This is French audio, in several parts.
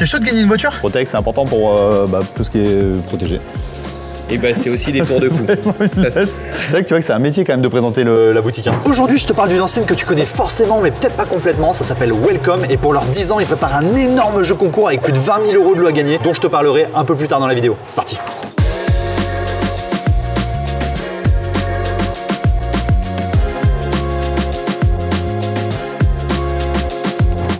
T'es chaud de gagner une voiture? Protect, c'est important pour tout ce qui est protégé. Et bah c'est aussi des tours de cou. C'est vrai que tu vois que c'est un métier quand même de présenter la boutique. Hein. Aujourd'hui, je te parle d'une enseigne que tu connais forcément, mais peut-être pas complètement. Ça s'appelle Wellcome et pour leurs 10 ans, ils préparent un énorme jeu concours avec plus de 20 000 € de lot à gagner, dont je te parlerai un peu plus tard dans la vidéo. C'est parti.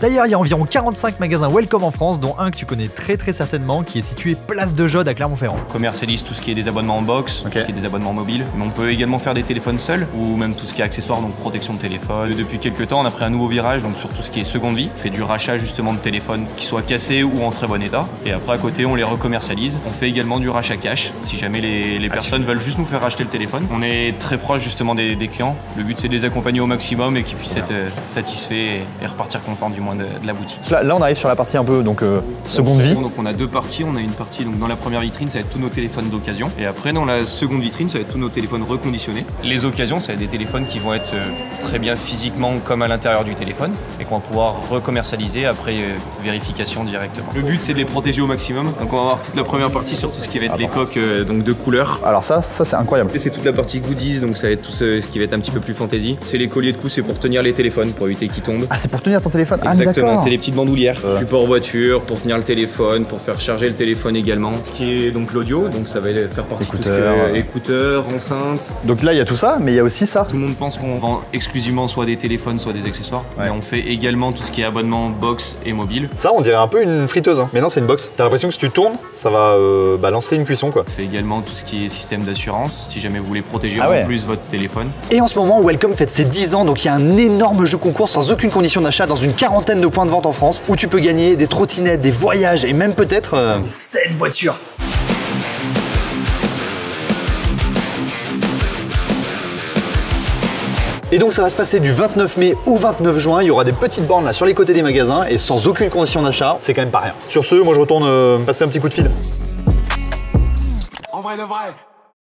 D'ailleurs, il y a environ 45 magasins Wellcome en France, dont un que tu connais très certainement, qui est situé place de Jode à Clermont-Ferrand. On commercialise tout ce qui est des abonnements en box, tout ce qui est des abonnements mobiles. Mais on peut également faire des téléphones seuls, ou même tout ce qui est accessoires, donc protection de téléphone. Depuis quelques temps, on a pris un nouveau virage donc sur tout ce qui est seconde vie. On fait du rachat justement de téléphones qui soient cassés ou en très bon état. Et après, à côté, on les recommercialise. On fait également du rachat cash, si jamais les personnes veulent juste nous faire racheter le téléphone. On est très proche justement des clients. Le but, c'est de les accompagner au maximum et qu'ils puissent être satisfaits et repartir contents du moins de la boutique. Là, on arrive sur la partie un peu seconde vie. Donc on a deux parties. On a une partie donc dans la première vitrine, ça va être tous nos téléphones d'occasion. Et après, dans la seconde vitrine, ça va être tous nos téléphones reconditionnés. Les occasions, ça va être des téléphones qui vont être très bien physiquement comme à l'intérieur du téléphone et qu'on va pouvoir recommercialiser après vérification directement. Le but, c'est de les protéger au maximum. Donc on va avoir toute la première partie sur tout ce qui va être les coques donc de couleurs. Alors ça c'est incroyable. Et c'est toute la partie goodies, donc ça va être tout ce qui va être un petit peu plus fantaisie. C'est les colliers de cou, c'est pour tenir les téléphones, pour éviter qu'ils tombent. Ah, c'est pour tenir ton téléphone. Exactement, ah, c'est les petites bandoulières. Support voiture, pour tenir le téléphone, pour faire charger le téléphone également. Ce qui est donc l'audio, donc ça va faire partie de tout ce qui est écouteurs, enceintes. Donc là il y a tout ça, mais il y a aussi ça. Tout le monde pense qu'on vend exclusivement soit des téléphones, soit des accessoires. Mais on fait également tout ce qui est abonnement box et mobile. Ça, on dirait un peu une friteuse, hein. Mais non, c'est une box. T'as l'impression que si tu tournes, ça va lancer une cuisson, quoi. On fait également tout ce qui est système d'assurance, si jamais vous voulez protéger en plus votre téléphone. Et en ce moment, Wellcome fête ses 10 ans, donc il y a un énorme jeu concours sans aucune condition d'achat dans une quarantaine de points de vente en France où tu peux gagner des trottinettes, des voyages et même peut-être cette voiture. Et donc ça va se passer du 29 mai au 29 juin, il y aura des petites bornes là sur les côtés des magasins et sans aucune condition d'achat, c'est quand même pas rien. Sur ce, moi je retourne passer un petit coup de fil. En vrai de vrai.